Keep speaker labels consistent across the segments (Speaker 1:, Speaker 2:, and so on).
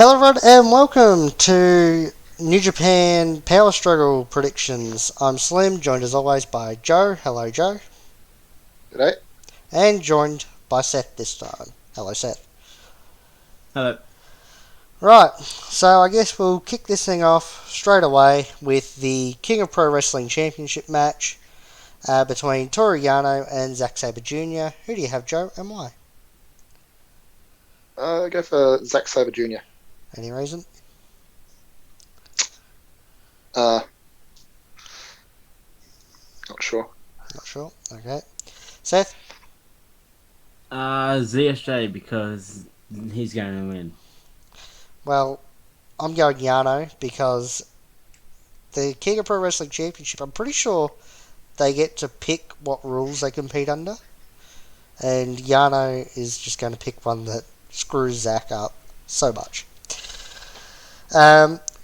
Speaker 1: Hello everyone and welcome to New Japan Power Struggle predictions. I'm Slim, joined as always by Joe. Hello Joe.
Speaker 2: Right?
Speaker 1: And joined by Seth this time. Hello Seth.
Speaker 3: Hello.
Speaker 1: Right, so I guess we'll kick this thing off straight away with the King of Pro Wrestling Championship match between Toru Yano and Zack Sabre Jr. Who do you have, Joe, and why?
Speaker 2: Go for Zack Sabre Jr.
Speaker 1: Any reason?
Speaker 2: Uh, Not sure.
Speaker 1: Not sure. Okay. Seth?
Speaker 3: ZSJ because he's going to win.
Speaker 1: Well, I'm going Yano because the King of Pro Wrestling Championship, I'm pretty sure they get to pick what rules they compete under. And Yano is just going to pick one that screws Zack up so much.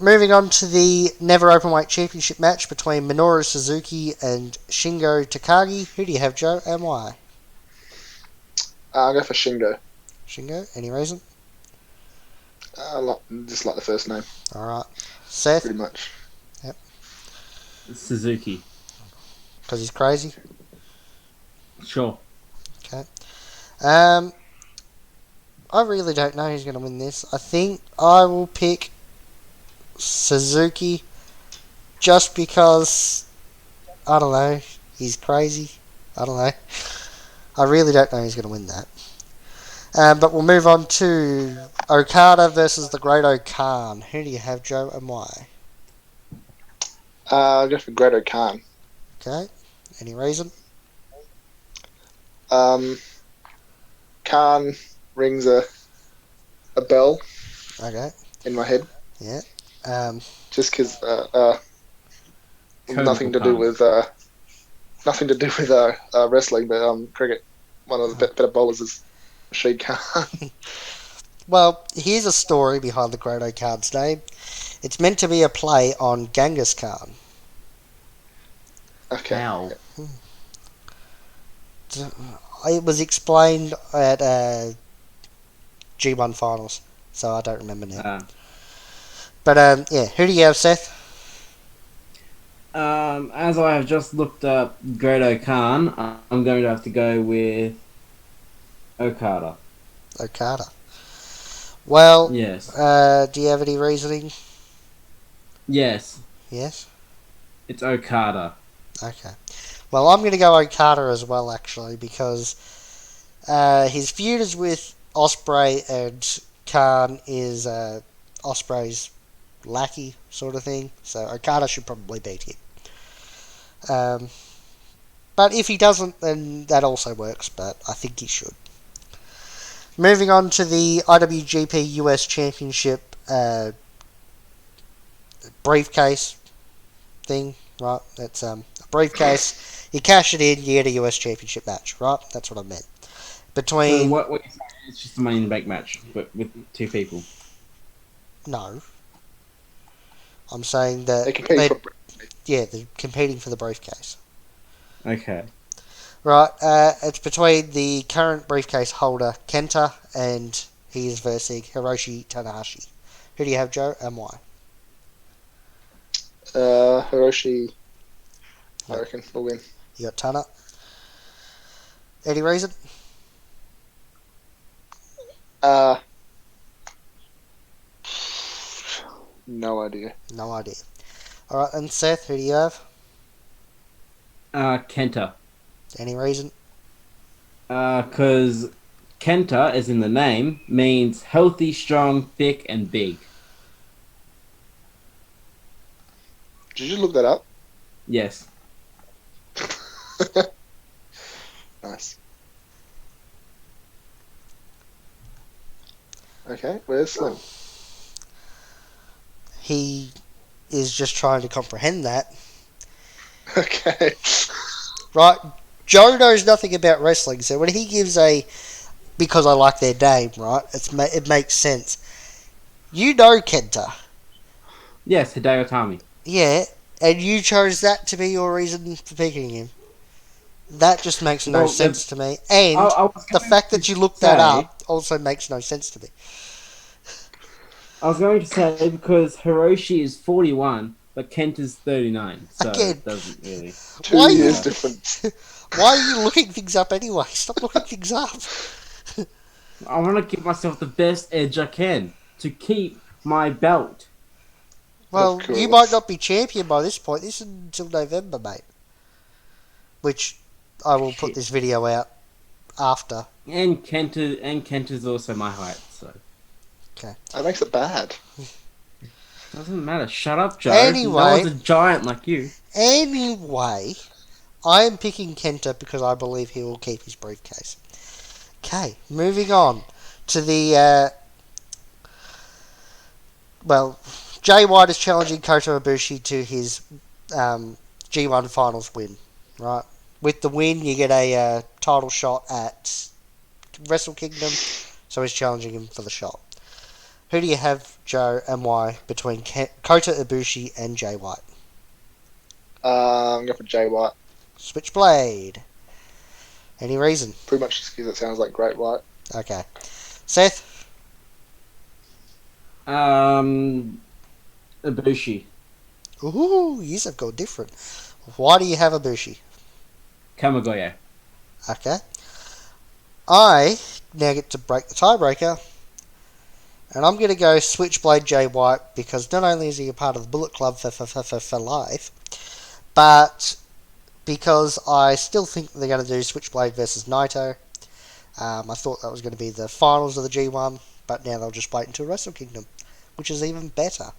Speaker 1: Moving on to the Never Openweight Championship match between Minoru Suzuki and Shingo Takagi. Who do you have, Joe, and why?
Speaker 2: I'll go for Shingo.
Speaker 1: Shingo, any reason?
Speaker 2: Just like the first name,
Speaker 1: Alright. Seth?
Speaker 2: pretty much.
Speaker 1: Yep.
Speaker 3: Suzuki.
Speaker 1: Because he's crazy?
Speaker 3: Sure.
Speaker 1: Okay. I really don't know who's going to win this. I think I will pick Suzuki just because, I don't know, he's crazy. I don't know. I really don't know who's going to win that. But we'll move on to Okada versus the Great Khan. Who do you have, Joe, and why?
Speaker 2: I'll go for Great Khan.
Speaker 1: Okay. Any reason?
Speaker 2: Khan rings a bell
Speaker 1: Okay.
Speaker 2: in my head,
Speaker 1: Yeah.
Speaker 2: just because
Speaker 3: Code
Speaker 2: nothing to
Speaker 3: Khan.
Speaker 2: do with wrestling, but cricket. One of the better bowlers is Rashid Khan.
Speaker 1: Well, here's a story behind the Great Khan's name. It's meant to be a play on Genghis Khan.
Speaker 2: Okay.
Speaker 3: How?
Speaker 1: It was explained at G1 finals, so I don't remember now. But yeah, who do you have, Seth?
Speaker 3: As I have just looked up Great Khan, I'm going to have to go with Okada.
Speaker 1: Okada. Well,
Speaker 3: Yes.
Speaker 1: do you have any reasoning?
Speaker 3: Yes.
Speaker 1: Yes?
Speaker 3: It's Okada.
Speaker 1: Okay. Well, I'm going to go Okada as well, actually, because his feud is with Ospreay, and Khan is Ospreay's lackey sort of thing, so Okada should probably beat him. But if he doesn't, then that also works, but I think he should. Moving on to the IWGP US Championship briefcase thing, right? That's a briefcase. You cash it in, you get a US Championship match, right? That's what I meant.
Speaker 3: So
Speaker 1: Between...
Speaker 3: what you're saying is it's just a Money in the Bank match, but with two people.
Speaker 1: No. I'm saying that...
Speaker 2: They compete for.
Speaker 1: Yeah, they're competing for the briefcase.
Speaker 3: Okay.
Speaker 1: Right, it's between the current briefcase holder, Kenta, and he is versing Hiroshi Tanahashi. Who do you have, Joe, and why?
Speaker 2: Hiroshi, I reckon, will win.
Speaker 1: You got Tana. Any reason?
Speaker 2: No idea.
Speaker 1: No idea. Alright, and Seth, who do you have?
Speaker 3: Kenta.
Speaker 1: Any reason?
Speaker 3: Because Kenta, as in the name, means healthy, strong, thick, and big.
Speaker 2: Did you look that up?
Speaker 3: Yes.
Speaker 2: Nice. Okay, where's Slim?
Speaker 1: He is just trying to comprehend that.
Speaker 2: Okay.
Speaker 1: Right? Joe knows nothing about wrestling, so when he gives a... Because I like their name, right? It makes sense. You know Kenta.
Speaker 3: Yes, Hideo Itami.
Speaker 1: Yeah, and you chose that to be your reason for picking him. That just makes no
Speaker 3: Well,
Speaker 1: sense to me. And
Speaker 3: I was
Speaker 1: the
Speaker 3: going
Speaker 1: fact
Speaker 3: to
Speaker 1: that you looked that
Speaker 3: say-
Speaker 1: up also makes no sense to me.
Speaker 3: I was going to say because Hiroshi is 41, but Kent is 39, so
Speaker 1: Again,
Speaker 3: it doesn't really
Speaker 1: why
Speaker 2: Two
Speaker 1: are you
Speaker 2: years
Speaker 3: matter.
Speaker 2: difference.
Speaker 1: why are you looking things up anyway? Stop looking things up.
Speaker 3: I want to give myself the best edge I can to keep my belt.
Speaker 2: Of
Speaker 1: Well, you might
Speaker 2: course.
Speaker 1: not be champion by this point. This is until November, mate. Which I will put
Speaker 3: Shit.
Speaker 1: this video out after.
Speaker 3: And Kent is also my height, so
Speaker 1: Okay.
Speaker 2: That makes it bad.
Speaker 3: doesn't matter. Shut up, Joe. No one's
Speaker 1: Anyway,
Speaker 3: a giant like you.
Speaker 1: anyway, I am picking Kenta because I believe he will keep his briefcase. Okay, moving on to the well, Jay White is challenging Kota Ibushi to his G1 Finals win. Right, with the win, you get a title shot at Wrestle Kingdom. So he's challenging him for the shot. Who do you have, Joe, and why between Kota Ibushi and Jay White?
Speaker 2: I'm going for Jay White.
Speaker 1: Switchblade. Any reason?
Speaker 2: Pretty much just because it sounds like Great White.
Speaker 1: Okay. Seth?
Speaker 3: Um, Ibushi,
Speaker 1: Ooh, you have got different. Why do you have Ibushi?
Speaker 3: Kamigoye.
Speaker 1: Okay. I now get to break the tiebreaker, and I'm going to go Switchblade Jay White because not only is he a part of the Bullet Club for life, but because I still think they're going to do Switchblade versus Naito. I thought that was going to be the finals of the G1, but now they'll just wait until Wrestle Kingdom, which is even better.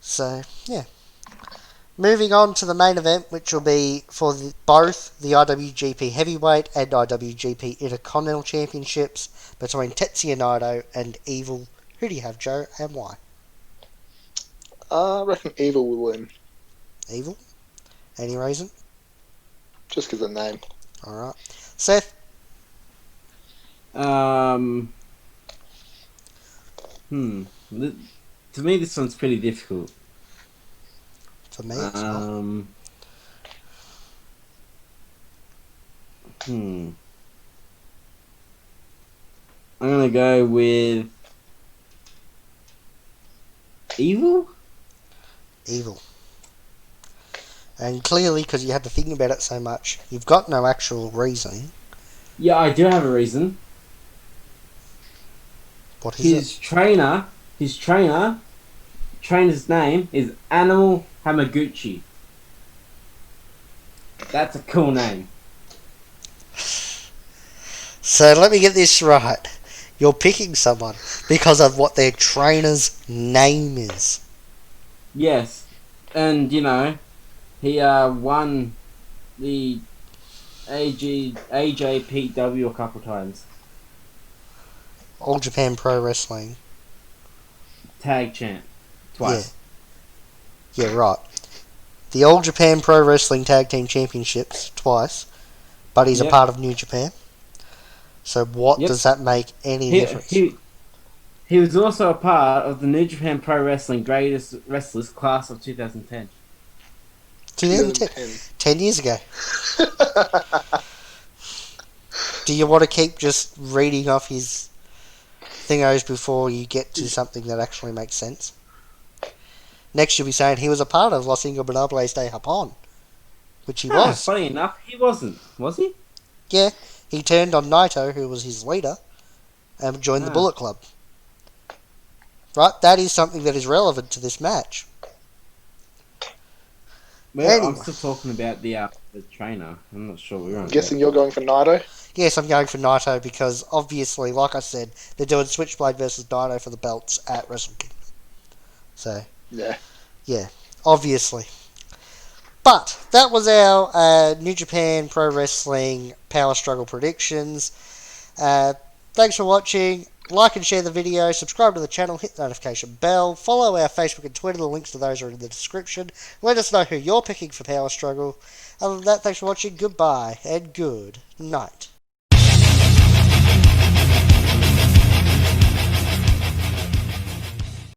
Speaker 1: So, yeah. Moving on to the main event, which will be for both the IWGP Heavyweight and IWGP Intercontinental Championships between Tetsuya Naito and Evil. Who do you have, Joe, and why?
Speaker 2: I reckon Evil will win.
Speaker 1: Evil? Any reason?
Speaker 2: Just because of the name.
Speaker 1: Alright. Seth?
Speaker 3: Um, to me, this one's pretty difficult.
Speaker 1: For me, it's not.
Speaker 3: Um, hmm. I'm gonna go with Evil.
Speaker 1: Evil. And clearly, because you had to think about it so much, you've got no actual reason.
Speaker 3: Yeah, I do have a reason.
Speaker 1: What is it?
Speaker 3: His trainer's name is Animal Hamaguchi. That's a cool name.
Speaker 1: So let me get this right. You're picking someone because of what their trainer's name is.
Speaker 3: Yes, and he won the AJPW a couple times.
Speaker 1: All Japan Pro Wrestling.
Speaker 3: Tag champ
Speaker 1: Yeah.
Speaker 3: twice.
Speaker 1: Yeah, right. The All Japan Pro Wrestling Tag Team Championships twice, but he's a
Speaker 3: Yep.
Speaker 1: part of New Japan. So what
Speaker 3: Yep.
Speaker 1: does that make any
Speaker 3: He
Speaker 1: difference?
Speaker 3: he was also a part of the New Japan Pro Wrestling Greatest Wrestlers class of 2010.
Speaker 1: 2010.
Speaker 2: 2010.
Speaker 1: 10 years ago. Do you want to keep just reading off his thingos before you get to something that actually makes sense? Next you'll be saying he was a part of Los Ingobernables de Japón, which he was.
Speaker 3: Funny enough, he wasn't. Was he?
Speaker 1: Yeah, he turned on Naito, who was his leader, and joined the
Speaker 3: Ah.
Speaker 1: Bullet Club. Right, that is something that is relevant to this match.
Speaker 3: Well, I'm
Speaker 1: Anyway.
Speaker 3: still talking about the trainer. I'm not sure we're on.
Speaker 2: I'm guessing you're going for Naito.
Speaker 1: Yes, I'm going for Naito because obviously, like I said, they're doing Switchblade versus Naito for the belts at Wrestle Kingdom. So,
Speaker 2: Yeah.
Speaker 1: yeah, obviously. But that was our New Japan Pro Wrestling Power Struggle predictions. Thanks for watching. Like and share the video, subscribe to the channel, hit the notification bell, follow our Facebook and Twitter, the links to those are in the description. Let us know who you're picking for Power Struggle. Other than that, thanks for watching, goodbye, and good night.